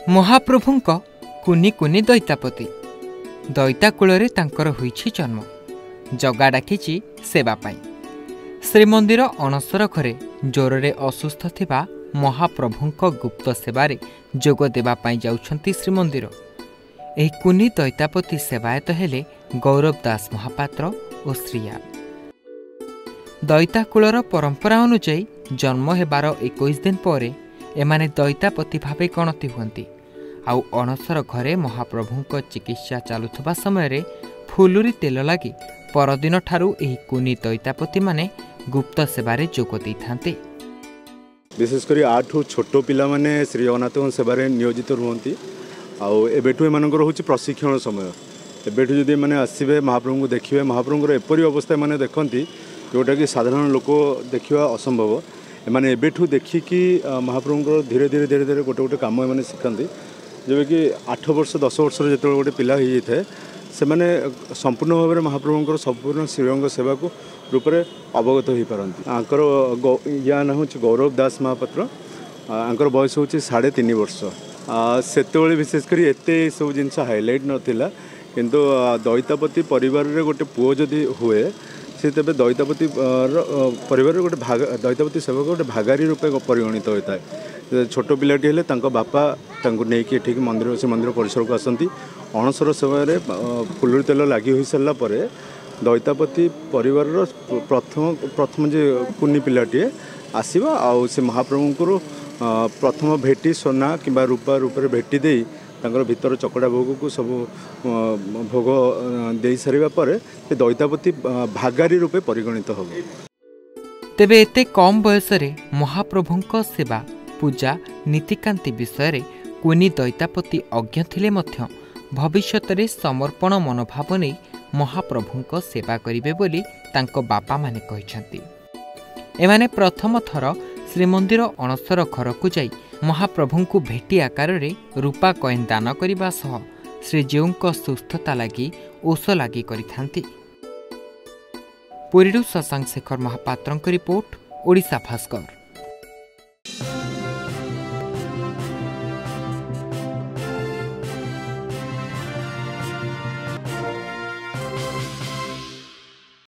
महाप्रभुंक कुनी कुनी दैतापति दैताकूल तांकर होईछि जन्म जगा डाकिछि सेवा पाई। श्रीमंदिर अणसर घरे ज्वरे असुस्थ थिबा महाप्रभुंक गुप्त सेवारे जोग देबा पाई जाउछंती श्रीमंदिर। एही कुनी दैतापति सेवायत हेले गौरव दास महापात्र और श्रिया। दैताकूलर परंपरा अनुଯାयी जन्म हेबार 21 दिन पर एमाने दैतापति भावे गणति हुअंती। आउ अणसर घरे महाप्रभुंक चिकित्सा चलुथबा समय फुलुरी तेल लगी परदिन ठारू एही कुनी दैतापति माने गुप्त सेवारे जोग देइथांते। विशेषकर 8 छोट पिला माने श्री जगन्नाथ सेवारे नियोजित रुहंती। आउ एबेठु एमानकर होछि प्रशिक्षण समय। एबेठु जदि माने आसीबे महाप्रभु को देखिबे महाप्रभुंकर एपरि अवस्था माने देखंती जोटा कि साधारण लोक देखिबा असंभव। एमाने एबेठु देखिकी महाप्रभुंकर धीरे धीरे धीरे धीरे गोटे गोटे काम एमाने शिखंती। जबकि कि 8 वर्ष 10 वर्ष जो गोटे पिला हो जाए से मैंने संपूर्ण भाव में महाप्रभुंकर संपूर्ण श्रीअंग सेवा को रूप में अवगत हो पारती। आंकर या ना हूँ गौरव दास महापात्र। आंकर बयस हूँ 3.5 वर्ष। सेतबे विशेषकर एत सब जिन हाइलाइट नाला किंतु दैतापति परिवार रे गोटे पुओ जदि हुए से तेज दैतापति परिवार गोटे दैतापति सेवक गोटे भागारी रूपे परिगणित होता है। छोट पिलाटी हेले तांको बापा तांको नेकी ठीक मंदिर से मंदिर परिसर को आसती। अणसर समय फुलुरी तेल लगी हो सारा पर दैतापति परिवार प्रथम जे कुनी पिलाटीए आसवा आउ से महाप्रभुंकर प्रथम भेटी सोना किंबा रूपा रूपे भेटी दे तांकर भीतर चकड़ा भोग को सब भोग दे सारा पर दैतापति भागारी रूपे परिगणित हो। तेबे एते कम बयस महाप्रभुंक सेवा पूजा नीतिकांति विषय कुनी दैतापति अज्ञ थिले मध्य भविष्यत रे समर्पण मनोभाव नहीं महाप्रभुंक सेवा करिवे बोली तांको बापा माने कहिसंती। एमाने प्रथम थर श्रीमंदिर अणसर घर को जाई महाप्रभुंकु भेटी आकार रे रूपा कॉइन दान करिबा सह श्रीजीउंक सुस्थता लागि ओष लागि करिथांती। पुरीडु शशांक शेखर महापात्रंक रिपोर्ट ओडिशा भास्कर।